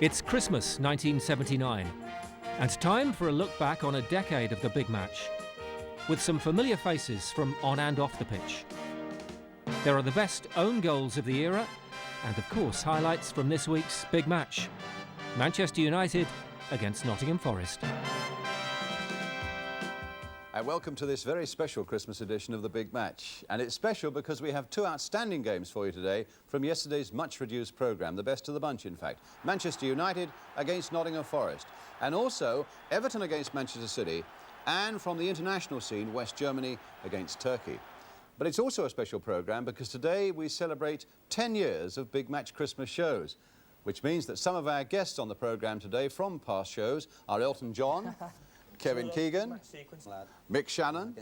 It's Christmas 1979, and time for a look back on a decade of the big match, with some familiar faces from on and off the pitch. There are the best own goals of the era, and of course highlights from this week's big match, Manchester United against Nottingham Forest. And welcome to this very special Christmas edition of The Big Match. And it's special because we have two outstanding games for you today from yesterday's much-reduced programme, the best of the bunch, in fact. Manchester United against Nottingham Forest. And also Everton against Manchester City. And from the international scene, West Germany against Turkey. But it's also a special programme because today we celebrate 10 years of Big Match Christmas shows, which means that some of our guests on the programme today from past shows are Elton John, Kevin Keegan, Mick Shannon,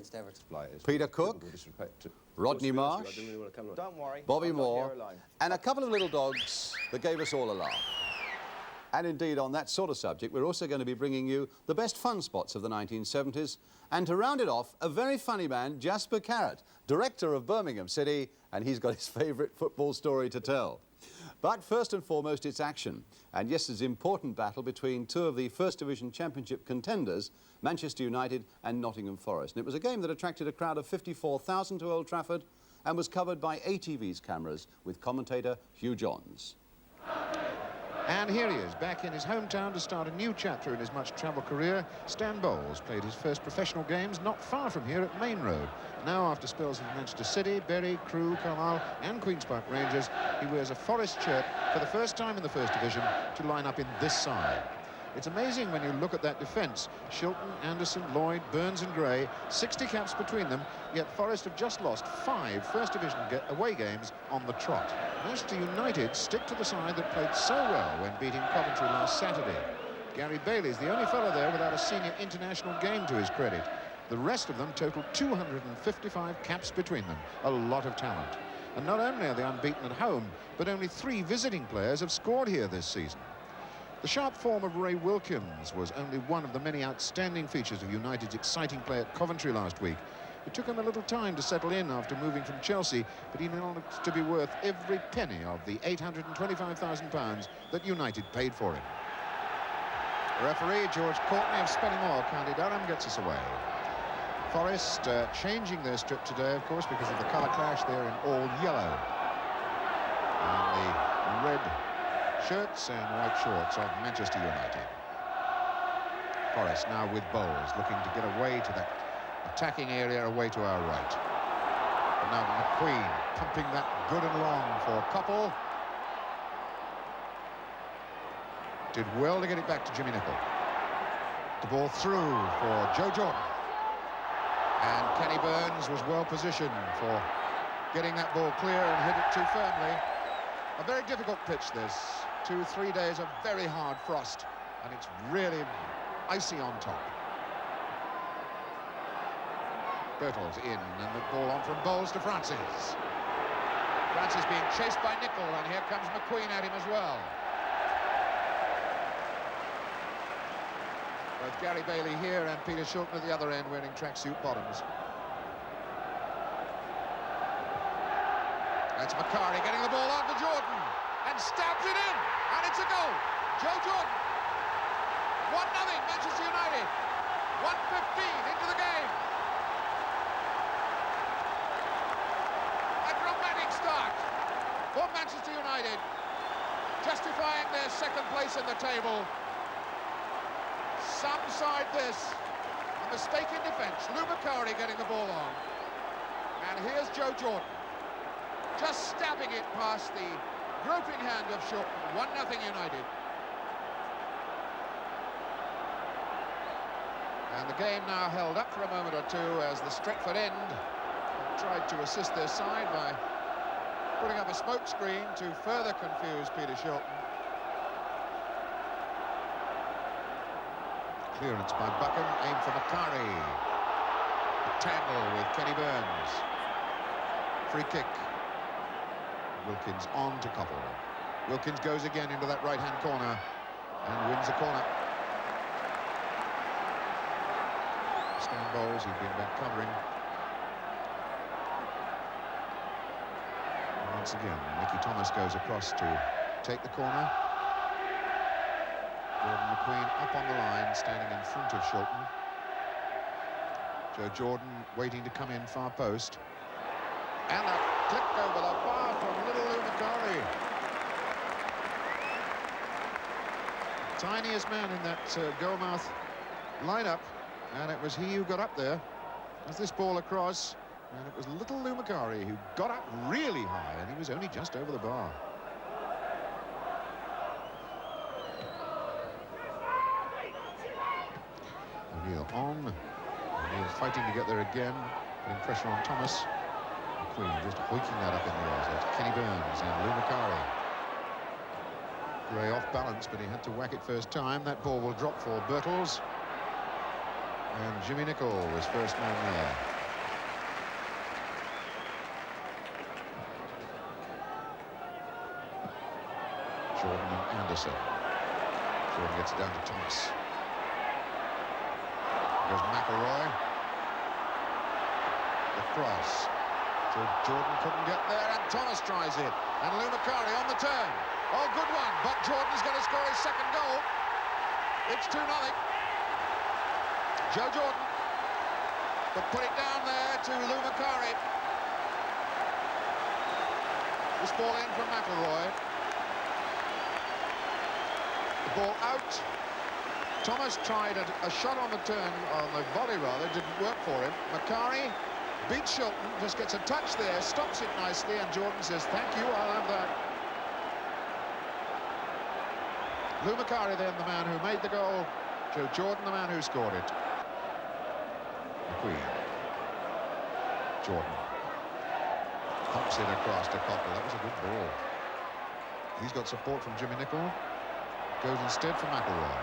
Peter Cook, Rodney Marsh, Bobby Moore, and a couple of little dogs that gave us all a laugh. And indeed, on that sort of subject, we're also going to be bringing you the best fun spots of the 1970s. And to round it off, a very funny man, Jasper Carrott, director of Birmingham City, and he's got his favourite football story to tell. But first and foremost, it's action. And yesterday's important battle between two of the First Division Championship contenders, Manchester United and Nottingham Forest. And it was a game that attracted a crowd of 54,000 to Old Trafford and was covered by ATV's cameras with commentator Hugh Johns. And here he is, back in his hometown to start a new chapter in his much-travelled career. Stan Bowles played his first professional games not far from here at Main Road. Now, after spells with Manchester City, Bury, Crewe, Carlisle and Queen's Park Rangers, he wears a Forest shirt for the first time in the First Division to line up in this side. It's amazing when you look at that defence. Shilton, Anderson, Lloyd, Burns and Gray, 60 caps between them, yet Forest have just lost 5 First Division away games on the trot. Manchester United stick to the side that played so well when beating Coventry last Saturday. Gary Bailey's the only fellow there without a senior international game to his credit. The rest of them total 255 caps between them, a lot of talent. And not only are they unbeaten at home, but only 3 visiting players have scored here this season. The sharp form of Ray Wilkins was only one of the many outstanding features of United's exciting play at Coventry last week. It took him a little time to settle in after moving from Chelsea, but he managed to be worth every penny of the £825,000 that United paid for him. The referee, George Courtney of Spennymoor, County Durham, gets us away. Forest changing their strip today, of course, because of the colour clash. They're in all yellow. And the red shirts and white shorts of Manchester United. Forest now with Bowles, looking to get away to that attacking area away to our right. And now McQueen pumping that good and long for Koppel. Did well to get it back to Jimmy Nicol. The ball through for Joe Jordan. And Kenny Burns was well positioned for getting that ball clear and hit it too firmly. A very difficult pitch this. 2-3 days of very hard frost, and it's really icy on top. Bertels in, and the ball on from Bowles to Francis. Francis being chased by Nicol, and here comes McQueen at him as well. Both Gary Bailey here and Peter Shilton at the other end wearing tracksuit bottoms. That's McCarty getting the ball on to Jordan and stabs it in, and it's a goal. Joe Jordan. 1-0 Manchester United. 1:15 into the game. A dramatic start for Manchester United, justifying their second place in the table. Some side this. A mistake in defence. Lou McCarty getting the ball on. And here's Joe Jordan, just stabbing it past the groping hand of Shilton. 1-0 United. And the game now held up for a moment or two as the Stretford end tried to assist their side by putting up a smoke screen to further confuse Peter Shilton. Clearance by Buchan, aim for McCarty. A tangle with Kenny Burns. Free kick. Wilkins on to Koppel. Wilkins goes again into that right-hand corner and wins the corner. Stan Bowles, he's been back covering. And once again, Mickey Thomas goes across to take the corner. Gordon McQueen up on the line, standing in front of Shilton. Joe Jordan waiting to come in far post. And a click over the bar from little Lou McCarry. Tiniest man in that goalmouth lineup, and it was he who got up there as this ball across, and it was little Lou McCarry who got up really high, and he was only just over the bar. O'Neill on. O'Neill fighting to get there again, putting pressure on Thomas. McQueen just hoiking that up in the air. So it's Kenny Burns and Lou McCarry. Gray off balance, but he had to whack it first time. That ball will drop for Birtles. And Jimmy Nicholl was first man there. Jordan and Anderson. Jordan gets it down to Thomas. Goes McElroy. The cross. So Jordan couldn't get there, and Thomas tries it. And Lou McCarry on the turn. Oh, good one, but Jordan's going to score his second goal. It's 2-0. Joe Jordan, but put it down there to Lou McCarry. This ball in from McElroy. The ball out. Thomas tried a shot on the turn, on the volley rather, didn't work for him. McCarry beats Shilton, just gets a touch there, stops it nicely, and Jordan says, thank you, I'll have that. Lou McCarry then the man who made the goal, Joe Jordan the man who scored it. McQueen. Jordan. Pumps it across to Coppell. That was a good ball. He's got support from Jimmy Nicholl. Goes instead for McElroy.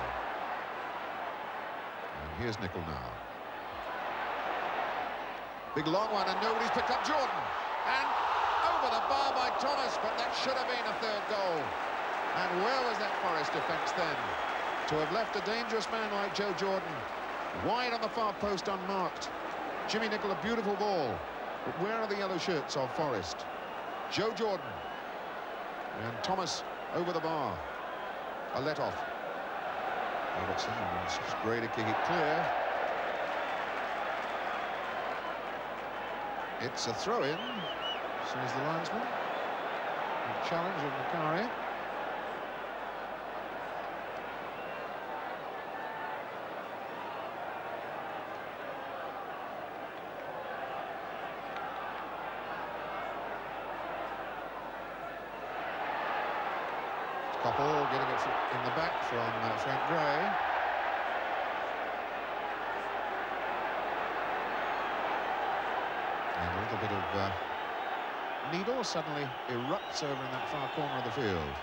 And here's Nicholl now. Big long one, and nobody's picked up Jordan. And over the bar by Thomas, but that should have been a third goal. And where was that Forest defence then? To have left a dangerous man like Joe Jordan wide on the far post unmarked. Jimmy Nicholl, a beautiful ball. But where are the yellow shirts of Forest? Joe Jordan. And Thomas over the bar. A let-off. Robertson and Gray to kick it clear. It's a throw-in, says the linesman. A challenge of McCarry. Coppell getting it in the back from Frank Gray. And a little bit of needle suddenly erupts over in that far corner of the field.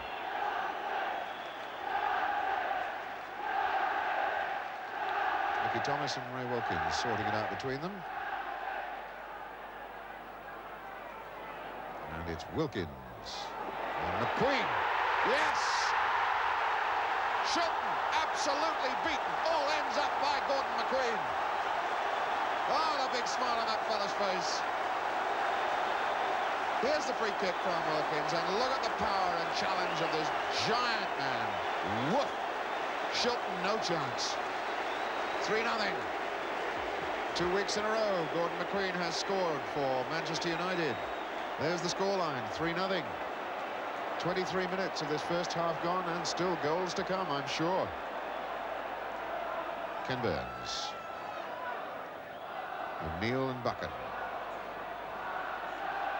Mickey Thomas and Ray Wilkins sorting it out between them. And it's Wilkins. And McQueen. Yes! Shilton absolutely beaten. All ends up by Gordon McQueen. Oh, the big smile on that fella's face. Here's the free kick from Wilkins, and look at the power and challenge of this giant man. Woof! Shilton, no chance. 3-0. 2 weeks in a row, Gordon McQueen has scored for Manchester United. There's the scoreline, 3-0. 23 minutes of this first half gone, and still goals to come, I'm sure. Ken Burns. O'Neill and Buchan.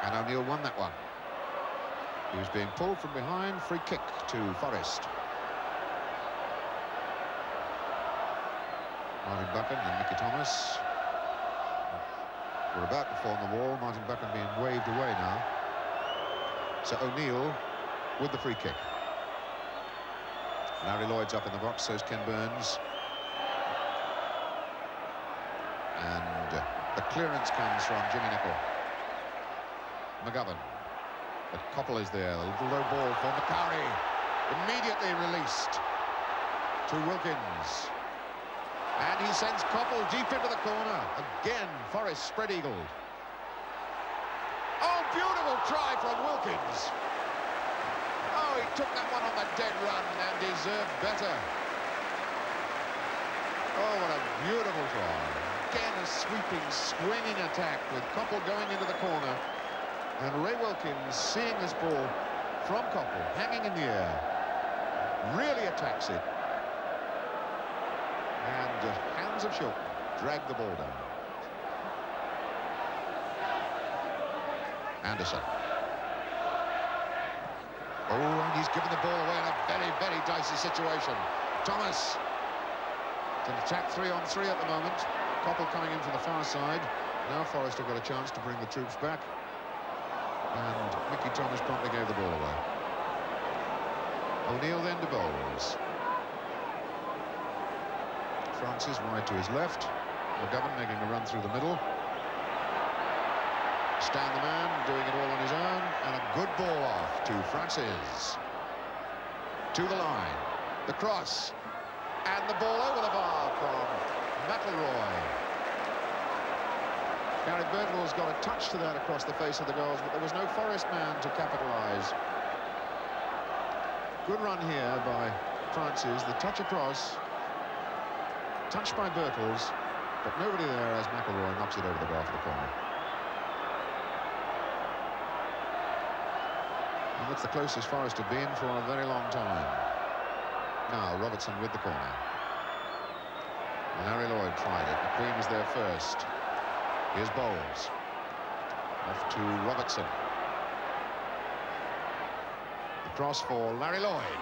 And O'Neill won that one. He was being pulled from behind. Free kick to Forest. Martin Buchan and Mickey Thomas were about to form the wall. Martin Buchan being waved away now. So O'Neill with the free kick. Larry Lloyd's up in the box, so's Ken Burns. And the clearance comes from Jimmy Nicholl. McGovern. But Coppell is there. A little low ball for McCarry. Immediately released to Wilkins. And he sends Coppell deep into the corner. Again, Forest spread-eagled. Oh, beautiful try from Wilkins. Oh, he took that one on the dead run and deserved better. Oh, what a beautiful try. Again, a sweeping, swinging attack with Koppel going into the corner. And Ray Wilkins, seeing this ball from Koppel, hanging in the air, really attacks it. And the hands of Shilton drag the ball down. Anderson. Oh, and he's given the ball away in a very, very dicey situation. Thomas. It's an attack 3-on-3 at the moment. Koppel coming in from the far side. Now Forrester got a chance to bring the troops back. And Mickey Thomas promptly gave the ball away. O'Neill then to bowls. Francis wide to his left. McGovern making a run through the middle. Stan the man doing it all on his own. And a good ball off to Francis. To the line. The cross. And the ball over the bar from McIlroy. Gary Birtles got a touch to that across the face of the goals, but there was no Forrest man to capitalise. Good run here by Francis. The touch across. Touched by Birtles, but nobody there as McIlroy knocks it over the bar for the corner. And that's the closest Forrest had been for a very long time. Now Robertson with the corner. Larry Lloyd tried it. McQueen is there first. Here's Bowles. Off to Robertson. The cross for Larry Lloyd.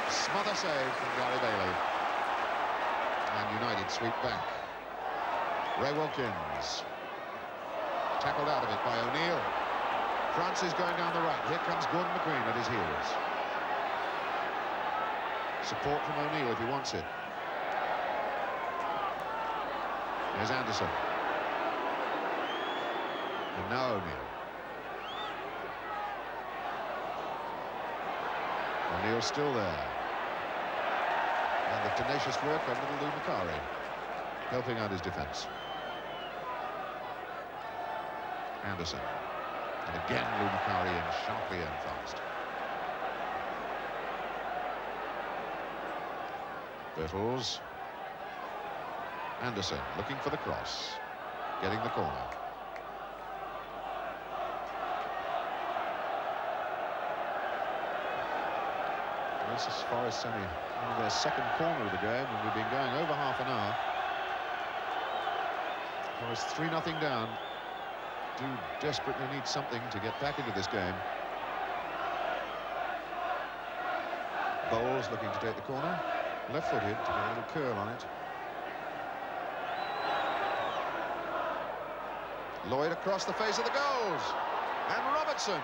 Smother save from Gary Bailey. And United sweep back. Ray Wilkins. Tackled out of it by O'Neill. Francis going down the right. Here comes Gordon McQueen at his heels. Support from O'Neill if he wants it. Here's Anderson. And now O'Neill. O'Neill's still there. And the tenacious work of little Lou Macari, helping out his defence. Anderson. And again Lou Macari in sharply and fast. Birtles. Anderson looking for the cross. Getting the corner. This is Forrest only on their second corner of the game, and we've been going over half an hour. Forrest 3-0 down. Do desperately need something to get back into this game. Bowles looking to take the corner. Left-footed to get a little curl on it. Lloyd across the face of the goals. And Robertson.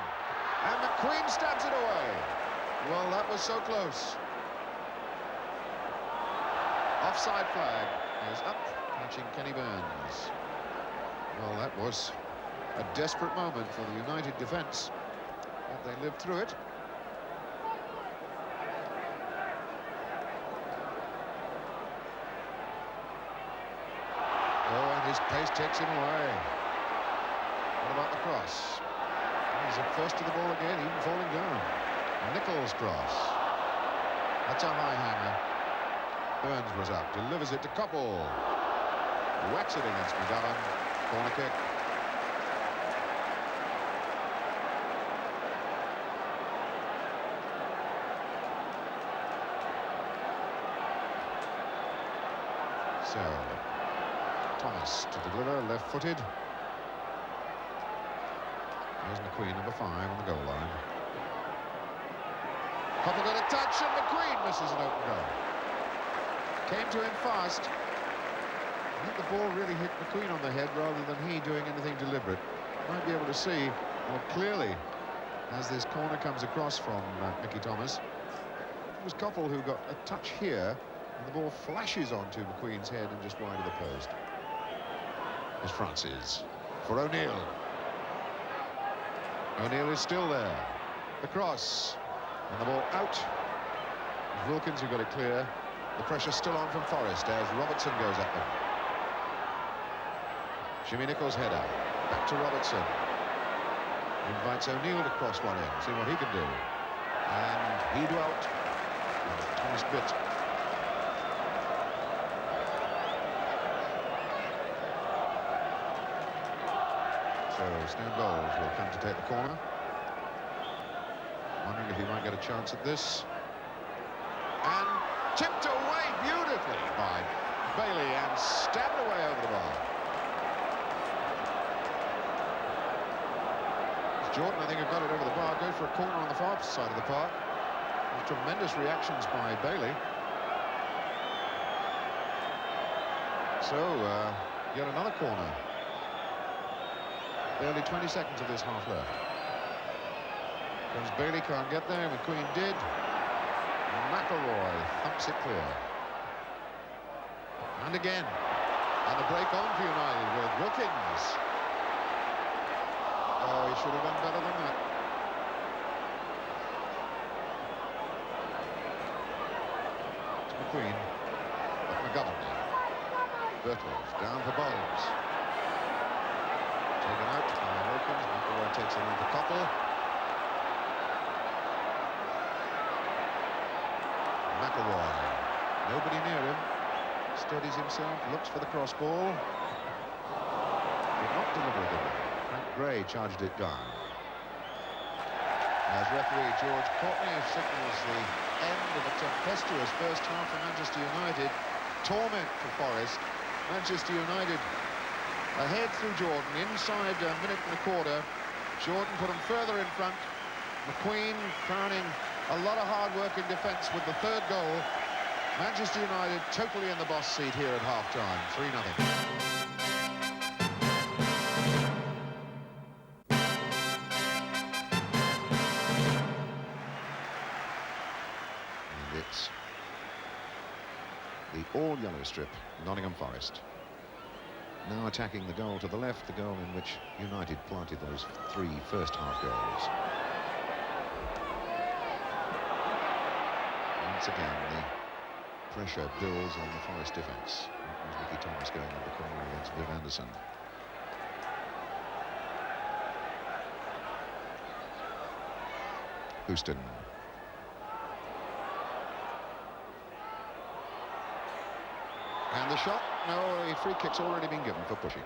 And McQueen stabs it away. Well, that was so close. Offside flag is up, catching Kenny Burns. Well, that was a desperate moment for the United defence, but they lived through it. Oh, and his pace takes him away. What about the cross? He's at first to the ball again, even falling down. Nichols' cross. That's a high hanger. Burns was up, delivers it to Koppel. Whacks it against McGovern. Corner kick. So, Thomas to deliver, left-footed. There's McQueen, number 5, on the goal line. Koppel got a touch, and McQueen misses an open goal. Came to him fast. I think the ball really hit McQueen on the head rather than he doing anything deliberate. Might be able to see more clearly as this corner comes across from Mickey Thomas. It was Koppel who got a touch here, and the ball flashes onto McQueen's head and just wide of the post. Here's Francis for O'Neill. O'Neill is still there. The cross. And the ball out. Wilkins who got it clear. The pressure still on from Forrest as Robertson goes at them. Jimmy Nichols' header. Back to Robertson. Invites O'Neill to cross one in. See what he can do. And he dwelt. And Thomas bit. So Stan Bowles will come to take the corner. Wondering if he might get a chance at this. And chipped away beautifully by Bailey and stabbed away over the bar. Jordan, I think, have got it over the bar. Go for a corner on the far side of the park. Tremendous reactions by Bailey. So, yet another corner. Barely 20 seconds of this half left. Because Bailey can't get there, McQueen did. McElroy thumps it clear. And again. And the break on for United with Wilkins. Oh, he should have done better than that. It's McQueen. But McGovern. Bertels down for Bowles. Taken out by Wilkins. McElroy takes it on for Coppell. McElroy. Nobody near him. Steadies himself. Looks for the cross ball. Did not deliver it. Frank Gray charged it down. As referee George Courtney signals the end of a tempestuous first half for Manchester United. Torment for Forest. Manchester United ahead through Jordan, inside a minute and a quarter. Jordan put them further in front. McQueen crowning a lot of hard work in defence with the third goal. Manchester United totally in the boss seat here at half-time, 3-0. It's the all-yellow strip, Nottingham Forest. Now attacking the goal to the left, the goal in which United planted those 3 first-half goals. Once again, the pressure builds on the Forest defence. That was Mickey Thomas going up the corner against Viv Anderson. Houston. And the shot, no, a free kick's already been given for pushing.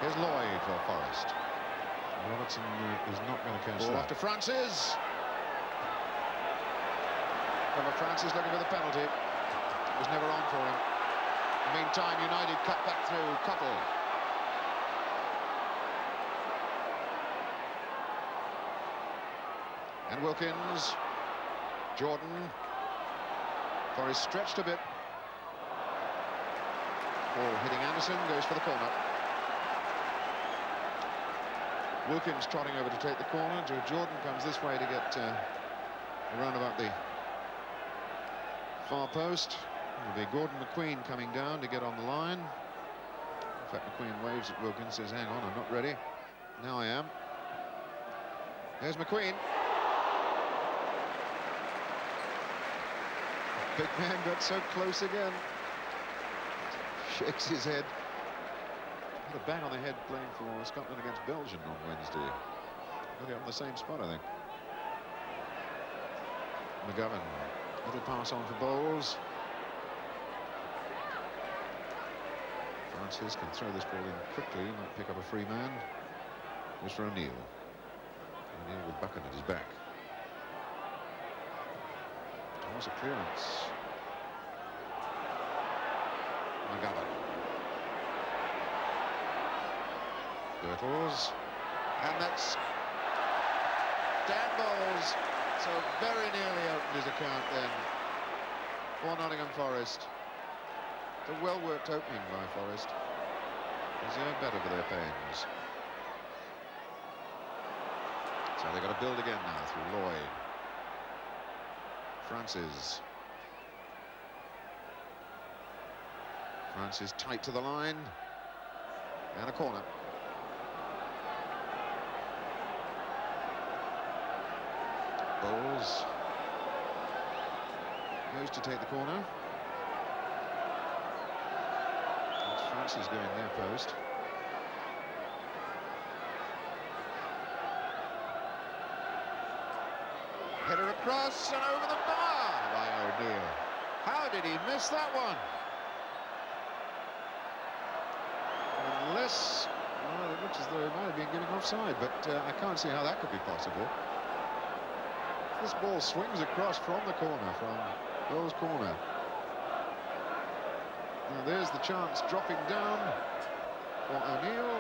Here's Lloyd for Forest. Robertson is not going to cancel that. After Francis. Well, Francis looking for the penalty. It was never on for him. In the meantime, United cut back through Coppell. And Wilkins. Jordan. Forrest stretched a bit. Ball hitting Anderson, goes for the corner. Wilkins trotting over to take the corner. Joe Jordan comes this way to get around about the far post. It'll be Gordon McQueen coming down to get on the line. In fact, McQueen waves at Wilkins, says, hang on, I'm not ready. Now I am. There's McQueen. Big man got so close again. Shakes his head. Had a bang on the head playing for Scotland against Belgium on Wednesday. Got it on the same spot, I think. McGovern. Little pass on for Bowles. Francis can throw this ball in quickly, might pick up a free man. Goes for O'Neill. O'Neill with Buchan at his back. Was a clearance. McGovern. Bertels. And that's Dan Bowles. So very nearly opened his account then for Nottingham Forest. It's a well-worked opening by Forest. Deserve better for their pains. So they've got to build again now through Lloyd. Francis. Francis tight to the line. And a corner. Bowles goes to take the corner. It's Francis going near post. Header across and over the bar by O'Neill. How did he miss that one? this, well, it looks as though he might have been giving offside, but I can't see how that could be possible. This ball swings across from the corner, from Bowles' corner. Now there's the chance dropping down for O'Neill.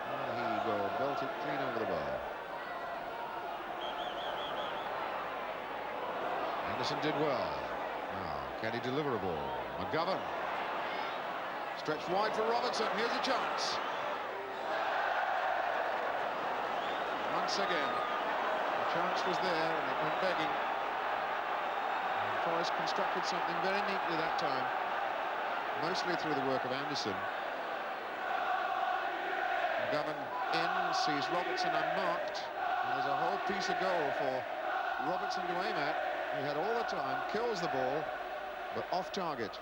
And he will belt it clean over the bar. Anderson did well. Now, can he deliver a ball? McGovern. Stretched wide for Robertson. Here's a chance. Once again, the chance was there and it went begging. And Forrest constructed something very neatly that time, mostly through the work of Anderson. McGovern in, sees Robertson unmarked, and there's a whole piece of goal for Robertson to aim at. He had all the time, kills the ball, but off target.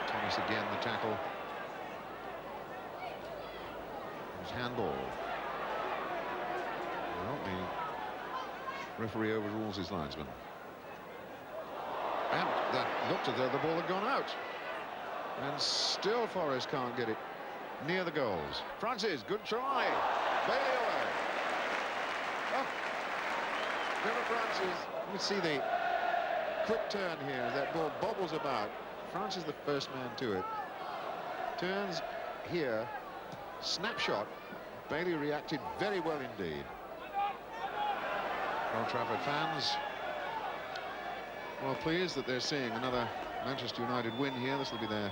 Thomas again, the tackle. It was handball. Well, the referee overrules his linesman. And that looked as though the ball had gone out. And still Forrest can't get it near the goals. Francis, good try. Bailey away. Oh. Trevor Francis. Let me see the quick turn here as that ball bobbles about. Francis the first man to it. Turns here. Snapshot. Bailey reacted very well indeed. Old Trafford fans well pleased that they're seeing another Manchester United win here. This will be their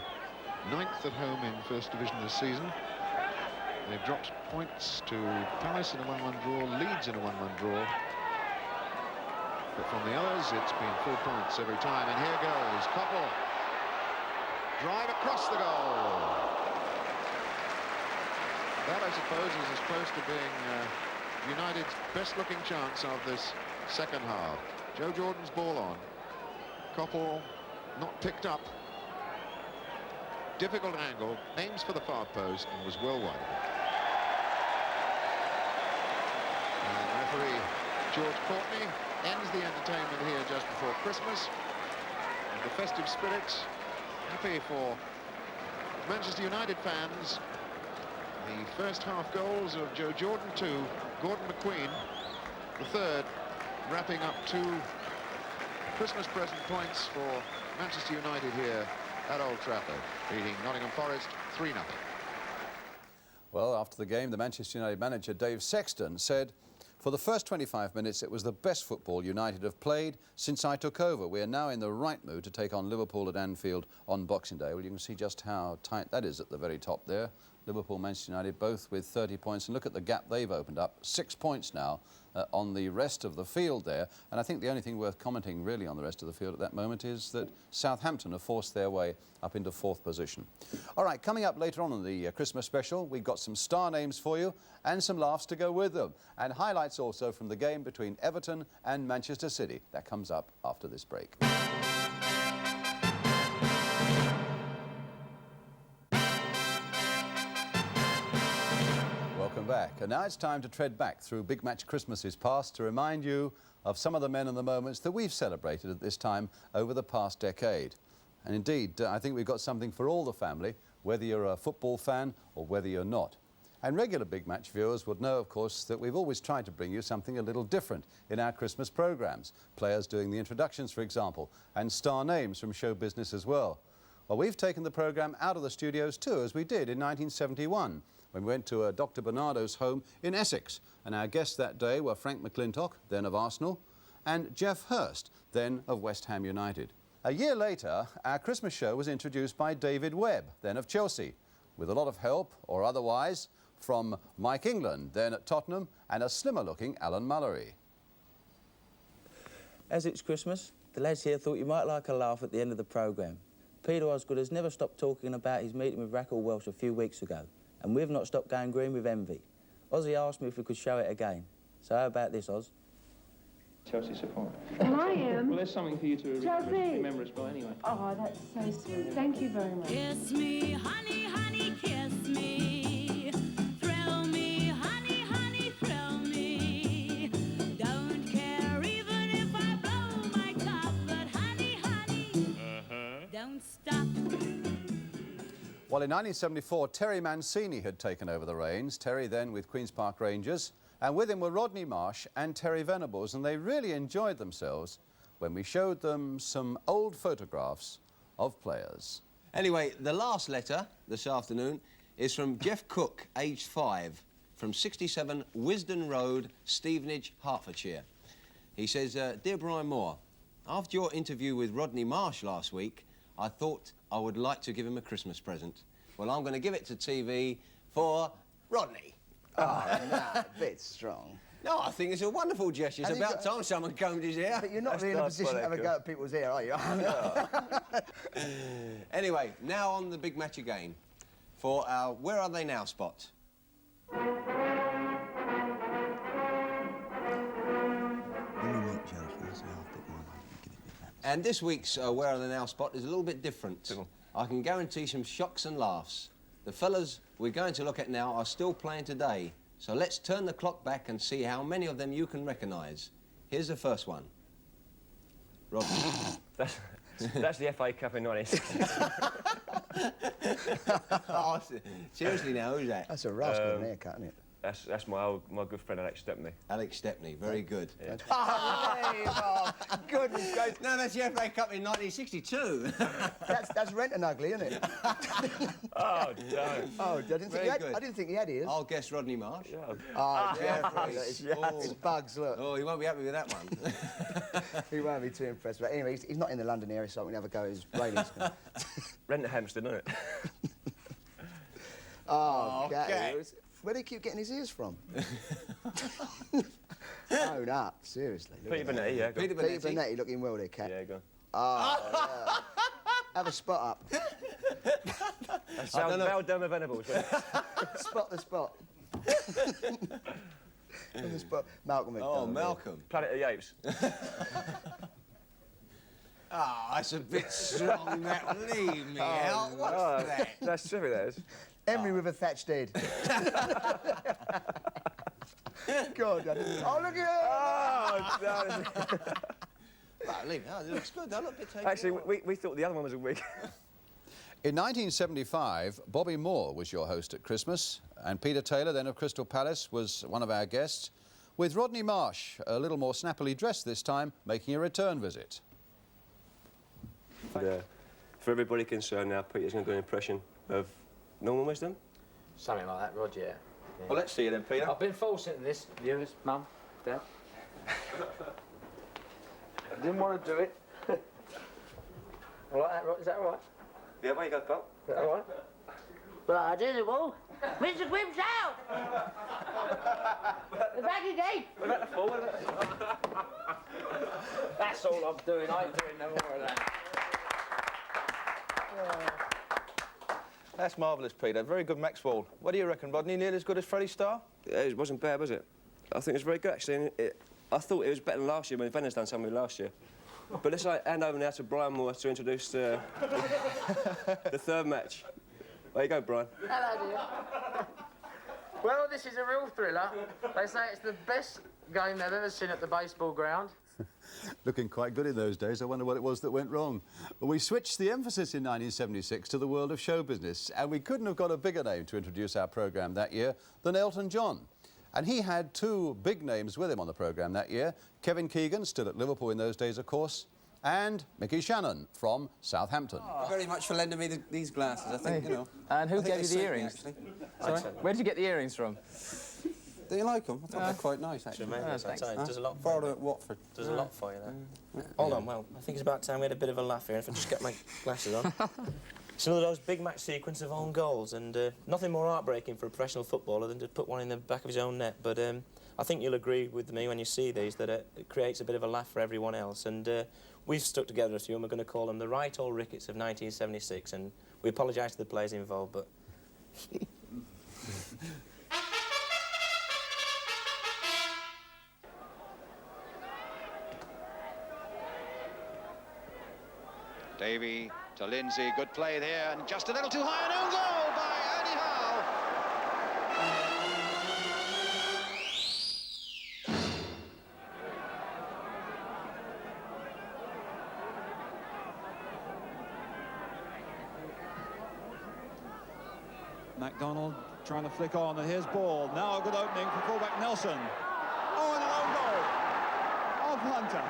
9th at home in First Division this season. They've dropped points to Palace in a 1-1 draw, Leeds in a 1-1 draw. But from the others, it's been 4 points every time. And here goes Koppel. Drive across the goal. That, I suppose, is as close to being United's best-looking chance of this second half. Joe Jordan's ball on. Koppel not picked up. Difficult angle, aims for the far post and was well wide. And referee George Courtney ends the entertainment here just before Christmas. And the festive spirit, happy for Manchester United fans. The first half goals of Joe Jordan 2, Gordon McQueen the third, wrapping up 2 Christmas present points for Manchester United here at Old Trafford, beating Nottingham Forest 3-0. Well, after the game, the Manchester United manager Dave Sexton said, "For the first 25 minutes, it was the best football United have played since I took over. We are now in the right mood to take on Liverpool at Anfield on Boxing Day." Well, you can see just how tight that is at the very top there. Liverpool, Manchester United, both with 30 points. And look at the gap they've opened up. 6 points now on the rest of the field there. And I think the only thing worth commenting really on the rest of the field at that moment is that Southampton have forced their way up into 4th position. All right, coming up later on in the Christmas special, we've got some star names for you and some laughs to go with them. And highlights also from the game between Everton and Manchester City. That comes up after this break. Welcome back. And now it's time to tread back through Big Match Christmases past to remind you of some of the men and the moments that we've celebrated at this time over the past decade. And indeed, I think we've got something for all the family, whether you're a football fan or whether you're not. And regular Big Match viewers would know, of course, that we've always tried to bring you something a little different in our Christmas programmes. Players doing the introductions, for example, and star names from show business as well. Well, we've taken the programme out of the studios too, as we did in 1971. When we went to Dr. Bernardo's home in Essex. And our guests that day were Frank McClintock, then of Arsenal, and Geoff Hurst, then of West Ham United. A year later, our Christmas show was introduced by David Webb, then of Chelsea, with a lot of help, or otherwise, from Mike England, then at Tottenham, and a slimmer-looking Alan Mullery. As it's Christmas, the lads here thought you might like a laugh at the end of the programme. Peter Osgood has never stopped talking about his meeting with Rackle Welsh a few weeks ago. And we've not stopped going green with envy. Ozzy asked me if we could show it again. So how about this, Oz? Chelsea support. Well, I am. Well, there's something for you to remember us by anyway. Oh, that's so sweet. Thank you very much. Kiss me, honey, honey, kiss me. Thrill me, honey, honey, thrill me. Don't care even if I blow my top, but honey, honey, don't stop. Well, in 1974, Terry Mancini had taken over the reins. Terry then with Queen's Park Rangers. And with him were Rodney Marsh and Terry Venables. And they really enjoyed themselves when we showed them some old photographs of players. Anyway, the last letter this afternoon is from Jeff Cook, aged 5, from 67 Wisden Road, Stevenage, Hertfordshire. He says, Dear Brian Moore, after your interview with Rodney Marsh last week, I thought I would like to give him a Christmas present. Well, I'm going to give it to TV for Rodney. Oh, no, a bit strong. No, I think it's a wonderful gesture. It's about time someone combed his hair. But you're not really in a position to have a go at people's hair, are you? Anyway, now on the big match again for our Where Are They Now spot. And this week's Where Are They Now spot is a little bit different. I can guarantee some shocks and laughs. The fellas we're going to look at now are still playing today. So let's turn the clock back and see how many of them you can recognise. Here's the first one. Rob. That's the FA Cup in 1960. Oh, seriously now, who's that? That's a rascal haircut, isn't it? That's my good friend Alex Stepney. Alex Stepney, very good. Yeah. Oh, goodness gracious. No, that's the FA Cup in 1962. That's rent and ugly, isn't it? Oh, no. Oh, I didn't think he had ears. I'll guess Rodney Marsh. Yeah. Oh, Jeffrey. Yes. It's bugs, look. Oh, he won't be happy with that one. He won't be too impressed. But anyway, he's not in the London area, so we can have a go at his ratings. Rent at Hampstead, isn't it? Oh, okay. Where do he keep getting his ears from? Own up, seriously. Peter Bonetti, yeah. Peter Peter Bonetti looking well there, cat. Yeah, go on. Oh, yeah. Have a spot up. That's Valdoma Venables. Spot the spot. On the spot. Malcolm. Oh, Malcolm. Planet of the Apes. Oh, that's a bit strong, that. Leave me out. What's that? That's true, that is. Henry with a thatched head. God, I didn't... Oh, look at her! Oh, no. Right, leave it. Oh, it looks good. That look a bit taken. Actually, we thought the other one was a wig. In 1975, Bobby Moore was your host at Christmas, and Peter Taylor, then of Crystal Palace, was one of our guests, with Rodney Marsh, a little more snappily dressed this time, making a return visit. For everybody concerned now, Peter's going to do an impression of Norman Wisdom. Something like that, Roger, yeah. Well, let's see you then, Peter. I've been forcing this, viewers, Mum, Dad. I didn't want to do it. All like that, is that all right? Yeah, where you go, pal? Is that all right? But I did it all. Mr. Grimm's out! They're back again! What about the forward? That's all I'm doing, I ain't doing no more of that. That's marvellous, Peter. Very good Maxwell. What do you reckon, Rodney? Nearly as good as Freddie Starr? Yeah, it wasn't bad, was it? I think it was very good, actually. And I thought it was better than last year when Venner's done something last year. But let's hand over now to Brian Moore to introduce the third match. There you go, Brian. Hello, dear. Well, this is a real thriller. They say it's the best game they've ever seen at the baseball ground. Looking quite good in those days. I wonder what it was that went wrong. Well, we switched the emphasis in 1976 to the world of show business, and we couldn't have got a bigger name to introduce our programme that year than Elton John. And he had two big names with him on the programme that year. Kevin Keegan, still at Liverpool in those days, of course, and Mickey Shannon from Southampton. Thank you very much for lending me these glasses. I think, you know. And who gave you the earrings? Sorry? Where did you get the earrings from? Do you like them? I thought they're quite nice, actually. Thanks. Does a lot for you. At Watford. Does a lot for you, there. Hold on, well, I think it's about time we had a bit of a laugh here. If I just get my glasses on. It's another of those big match sequence of own goals, and nothing more heartbreaking for a professional footballer than to put one in the back of his own net. But I think you'll agree with me when you see these that it creates a bit of a laugh for everyone else. And we've stuck together a few, and we're going to call them the Right Old Rickets of 1976. And we apologise to the players involved, but... Davey to Lindsay, good play there, and just a little too high, an own goal by Ernie Howe. McDonald trying to flick on, and here's ball. Now a good opening for fullback Nelson. Oh, and an own goal of Hunter.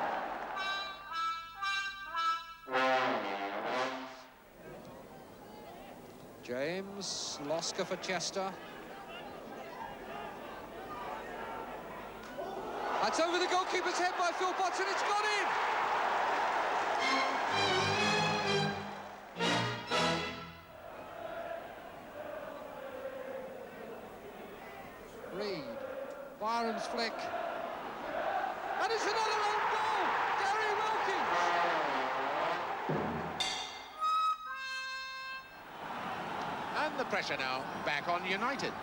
James, Loska for Chester. That's over the goalkeeper's head by Phil Potts, and it's gone in! Reed, Byram's flick. And it's another own goal! Gary Wilkins! And the pressure now back on United.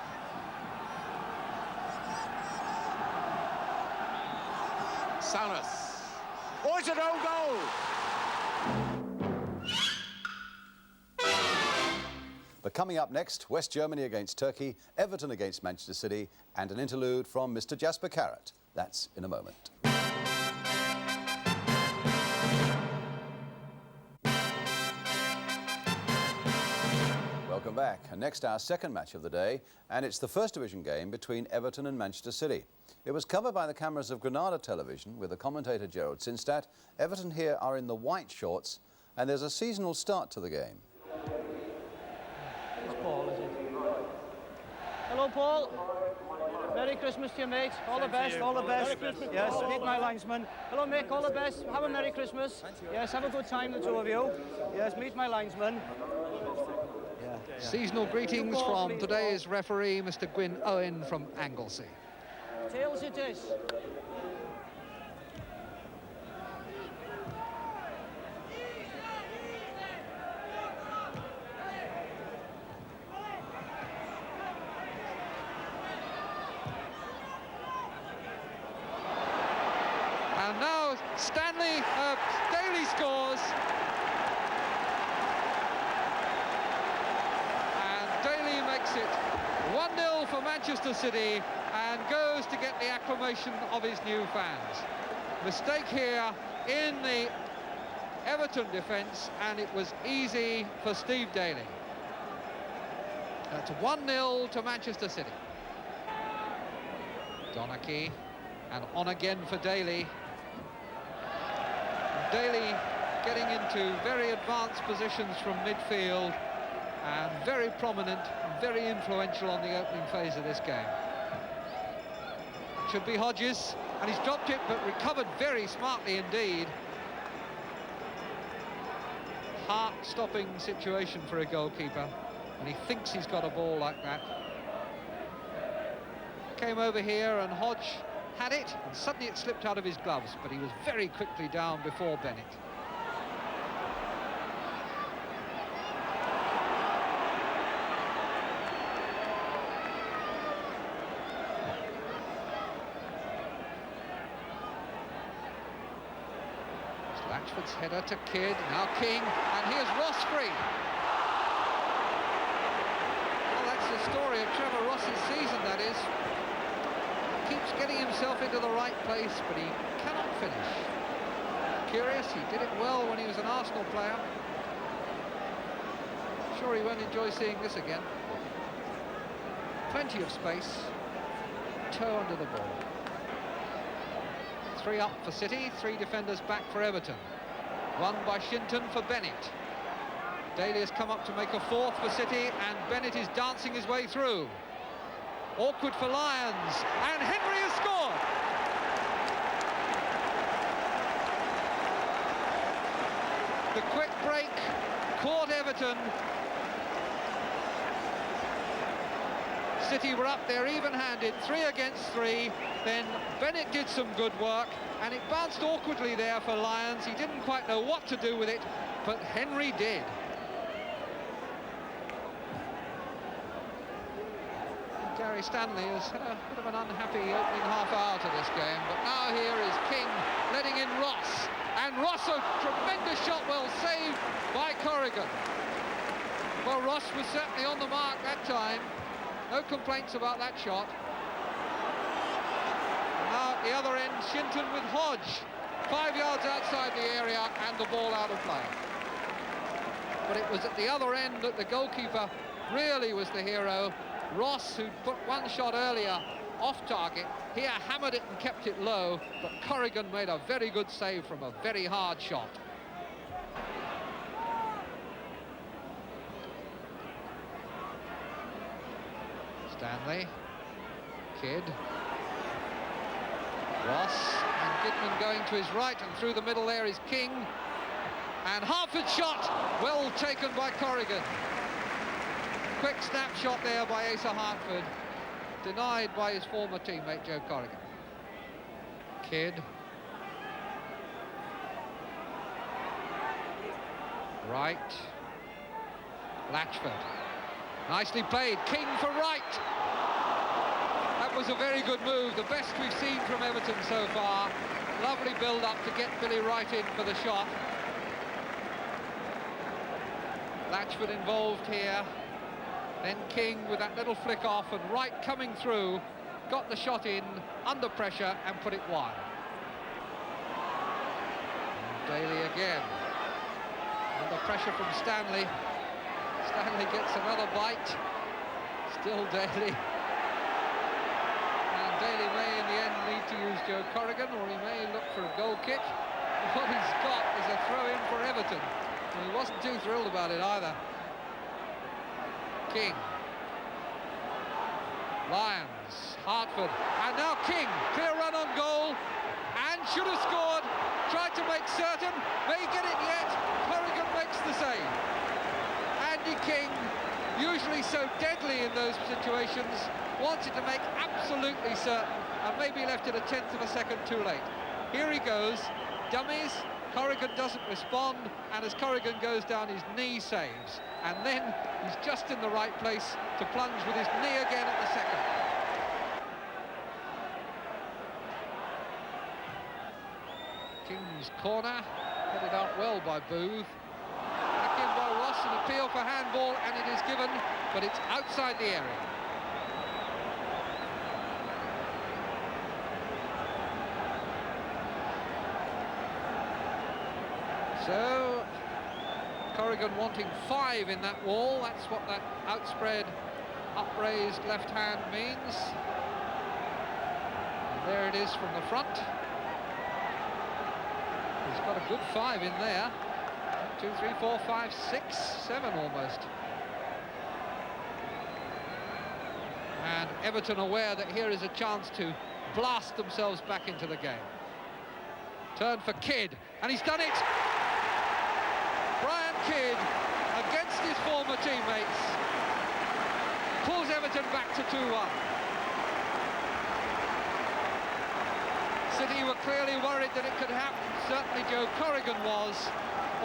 Salas. Oh, it's an own goal! But coming up next, West Germany against Turkey, Everton against Manchester City, and an interlude from Mr. Jasper Carrott. That's in a moment. Welcome back. And next, our second match of the day, and it's the First Division game between Everton and Manchester City. It was covered by the cameras of Granada Television with the commentator Gerald Sinstadt. Everton here are in the white shorts, and there's a seasonal start to the game. It's Paul, is it? Hello, Paul. Merry Christmas to you, mate. All the best, all the best. Yes, meet my linesman. Hello, Mick, all the best. Have a Merry Christmas. Yes, have a good time, the two of you. Yes, meet my linesman. Seasonal greetings from today's referee, Mr. Gwyn Owen from Anglesey. Tails it is. And now Daly scores. And Daly makes it 1-0 for Manchester City and goes to get the acclamation of his new fans. Mistake here in the Everton defence, and it was easy for Steve Daly. That's 1-0 to Manchester City. Donachie, and on again for Daly. Daly getting into very advanced positions from midfield and very prominent and very influential on the opening phase of this game. It should be Hodges, and he's dropped it but recovered very smartly indeed. Heart-stopping situation for a goalkeeper, and he thinks he's got a ball like that. Came over here and Hodge had it, and suddenly it slipped out of his gloves, but he was very quickly down before Bennett. Latchford's header to Kidd, now King, and here's Ross free. Well, that's the story of Trevor Ross's season, that is. Keeps getting himself into the right place, but he cannot finish. Curious, he did it well when he was an Arsenal player. Sure he won't enjoy seeing this again. Plenty of space. Toe under the ball. 3 up for City, 3 defenders back for Everton. 1 by Shinton for Bennett. Daly has come up to make a 4th for City, and Bennett is dancing his way through. Awkward for Lions, and Henry has scored! The quick break caught Everton. City were up there even-handed, 3 against 3. Then Bennett did some good work, and it bounced awkwardly there for Lions. He didn't quite know what to do with it, but Henry did. Gary Stanley has had a bit of an unhappy opening half hour to this game, but now here is King letting in Ross, and Ross, a tremendous shot, well saved by Corrigan. Well, Ross was certainly on the mark that time. No complaints about that shot. Now at the other end, Shinton with Hodge, 5 yards outside the area and the ball out of play. But it was at the other end that the goalkeeper really was the hero. Ross, who'd put one shot earlier off target, here hammered it and kept it low, but Corrigan made a very good save from a very hard shot. Stanley, Kidd, Ross, and Gidman going to his right, and through the middle there is King. And Hartford's shot, well taken by Corrigan. Quick snapshot there by Asa Hartford, denied by his former teammate Joe Corrigan. Kidd. Right. Latchford. Nicely played. King for right. That was a very good move, the best we've seen from Everton so far. Lovely build-up to get Billy Wright in for the shot. Latchford involved here. Then King with that little flick off, and Wright coming through, got the shot in under pressure and put it wide. And Daly again. Under pressure from Stanley. Stanley gets another bite. Still Daly. And Daly may in the end need to use Joe Corrigan, or he may look for a goal kick. What he's got is a throw-in for Everton. And he wasn't too thrilled about it either. King. Lyons. Hartford. And now King. Clear run on goal. And should have scored. Tried to make certain. May get it yet. Corrigan makes the save. Andy King, usually so deadly in those situations, wanted to make absolutely certain and maybe left it a tenth of a second too late. Here he goes. Dummies. Corrigan doesn't respond, and as Corrigan goes down, his knee saves. And then he's just in the right place to plunge with his knee again at the second. King's corner, headed out well by Booth. Back in by Ross, an appeal for handball, and it is given, but it's outside the area. So, Corrigan wanting 5 in that wall. That's what that outspread, upraised left hand means. And there it is from the front. He's got a good 5 in there. 1, 2, 3, 4, 5, 6, 7 almost. And Everton aware that here is a chance to blast themselves back into the game. Turn for Kidd, and he's done it! Brian Kidd, against his former teammates, pulls Everton back to 2-1. City were clearly worried that it could happen. Certainly Joe Corrigan was.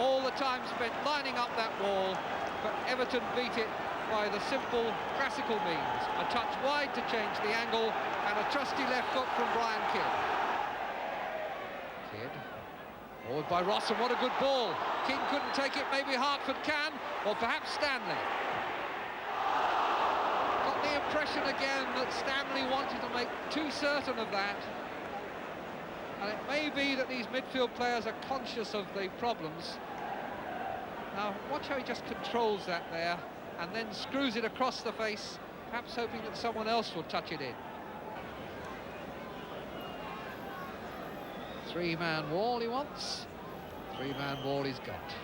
All the time spent lining up that wall, but Everton beat it by the simple classical means. A touch wide to change the angle, and a trusty left foot from Brian Kidd. Kidd. Forward by Ross, and what a good ball. King couldn't take it, maybe Hartford can, or perhaps Stanley. Got the impression again that Stanley wanted to make too certain of that. And it may be that these midfield players are conscious of the problems. Now, watch how he just controls that there, and then screws it across the face, perhaps hoping that someone else will touch it in. 3-man wall he wants. 3-man wall he's got.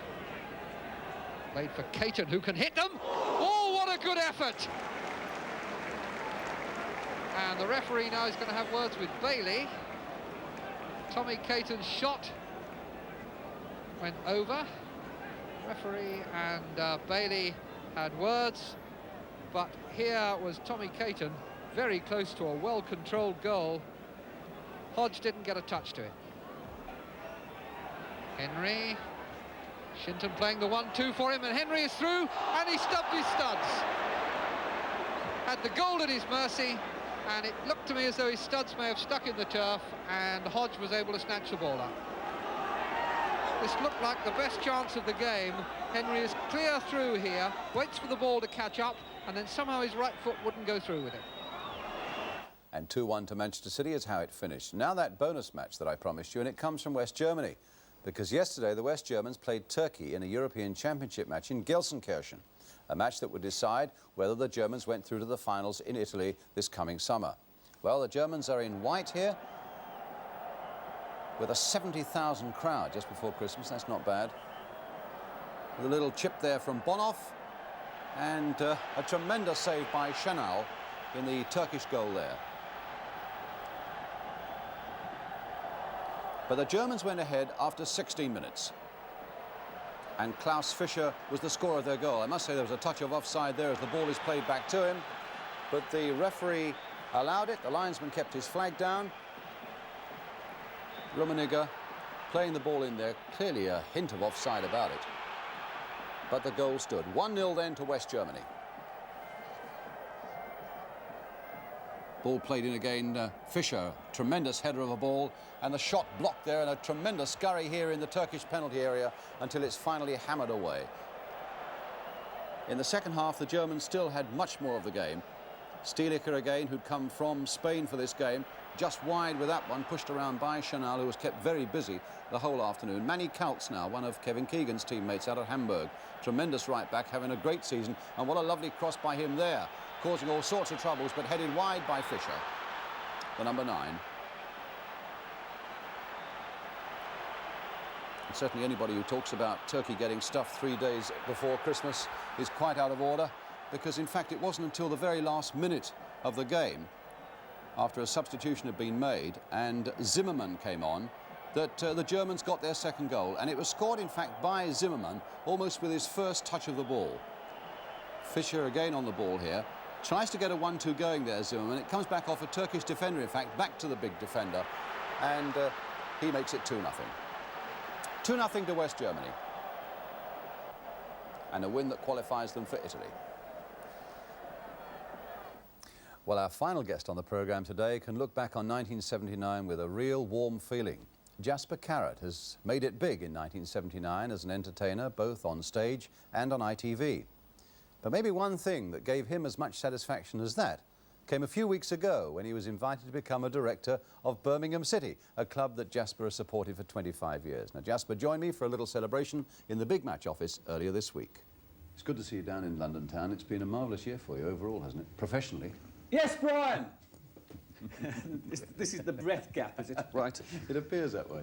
Played for Caton, who can hit them. Oh, what a good effort! And the referee now is going to have words with Bailey. Tommy Caton's shot went over. Referee and Bailey had words, but here was Tommy Caton, very close to a well-controlled goal. Hodge didn't get a touch to it. Henry, Shinton playing the 1-2 for him, and Henry is through, and he stubbed his studs. Had the goal at his mercy, and it looked to me as though his studs may have stuck in the turf, and Hodge was able to snatch the ball up. This looked like the best chance of the game. Henry is clear through here, waits for the ball to catch up, and then somehow his right foot wouldn't go through with it. And 2-1 to Manchester City is how it finished. Now that bonus match that I promised you, and it comes from West Germany, because yesterday the West Germans played Turkey in a European Championship match in Gelsenkirchen. a match that would decide whether the Germans went through to the finals in Italy this coming summer. Well, the Germans are in white here, with a 70,000 crowd just before Christmas. That's not bad. With a little chip there from Bonoff, and a tremendous save by Şenol in the Turkish goal there. But the Germans went ahead after 16 minutes. And Klaus Fischer was the scorer of their goal. I must say there was a touch of offside there as the ball is played back to him. But the referee allowed it. The linesman kept his flag down. Rummenigge playing the ball in there. Clearly a hint of offside about it. But the goal stood. 1-0 then to West Germany. Ball played in again. Fischer, tremendous header of a ball, and the shot blocked there, and a tremendous scurry here in the Turkish penalty area until it's finally hammered away. In the second half, the Germans still had much more of the game. Stilicher again, who'd come from Spain for this game, just wide with that one, pushed around by Şenol, who was kept very busy the whole afternoon. Manny Kaltz now, one of Kevin Keegan's teammates out at Hamburg. Tremendous right back, having a great season, and what a lovely cross by him there, causing all sorts of troubles, but headed wide by Fischer, the number 9. And certainly anybody who talks about Turkey getting stuffed 3 days before Christmas is quite out of order, because in fact it wasn't until the very last minute of the game, after a substitution had been made and Zimmermann came on, that the Germans got their second goal, and it was scored in fact by Zimmermann almost with his first touch of the ball. Fischer again on the ball here, tries to get a 1-2 going there, Zimmermann. It comes back off a Turkish defender, in fact, back to the big defender, and he makes it 2-0. 2-0 to West Germany, and a win that qualifies them for Italy. Well, our final guest on the programme today can look back on 1979 with a real warm feeling. Jasper Carrott has made it big in 1979 as an entertainer, both on stage and on ITV. But maybe one thing that gave him as much satisfaction as that came a few weeks ago when he was invited to become a director of Birmingham City, a club that Jasper has supported for 25 years. Now, Jasper joined me for a little celebration in the Big Match office earlier this week. It's good to see you down in London town. It's been a marvellous year for you overall, hasn't it? Professionally. Yes, Brian! This is the breath gap, is it? Right. It appears that way.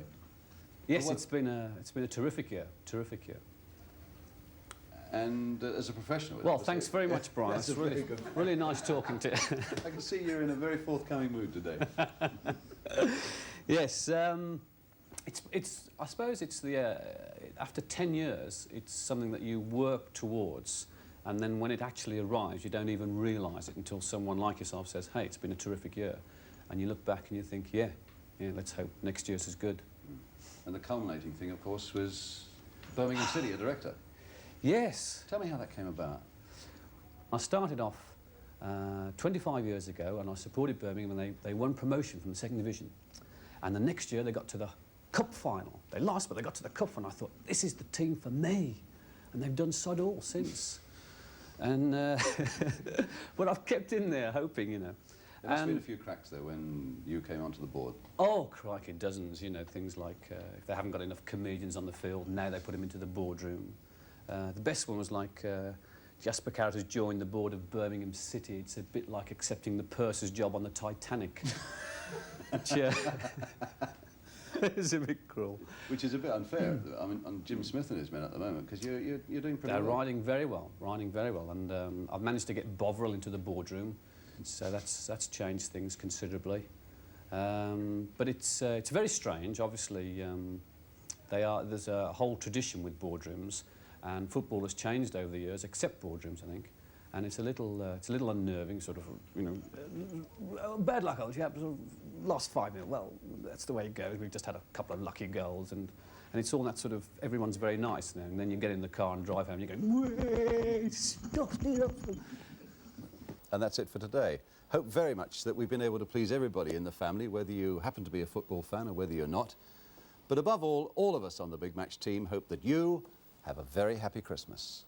Yes, it's been a terrific year, terrific year. And as a professional... Well, thanks very much, Brian. It's really, really nice talking to you. I can see you're in a very forthcoming mood today. Yes, I suppose it's the... after 10 years, it's something that you work towards, and then when it actually arrives, you don't even realise it until someone like yourself says, hey, it's been a terrific year. And you look back and you think, yeah, let's hope next year's as good. And the culminating thing, of course, was Birmingham City, a director. Yes. Tell me how that came about. I started off 25 years ago, and I supported Birmingham, and they won promotion from the second division. And the next year they got to the cup final. They lost, but they got to the cup, and I thought, this is the team for me. And they've done sod all since. And but I've kept in there, hoping, you know. There must have been a few cracks there when you came onto the board. Oh, crikey, dozens, you know, things like if they haven't got enough comedians on the field, now they put them into the boardroom. The best one was like Jasper Carrott has joined the board of Birmingham City. It's a bit like accepting the purser's job on the Titanic. Which, it's a bit cruel. Which is a bit unfair, I mean, on Jim Smith and his men at the moment, because you're doing pretty well. They're riding very well, and I've managed to get Bovril into the boardroom, so that's changed things considerably. But it's very strange, obviously. There's a whole tradition with boardrooms, and football has changed over the years, except boardrooms, I think. And it's a little unnerving, sort of, you know, bad luck, old chap, sort of lost 5-0. Well, that's the way it goes. We've just had a couple of lucky goals, and it's all that sort of, everyone's very nice now, and then you get in the car and drive home, and you go, wait, stop it. And that's it for today. Hope very much that we've been able to please everybody in the family, whether you happen to be a football fan or whether you're not. But above all of us on the Big Match team hope that you have a very happy Christmas.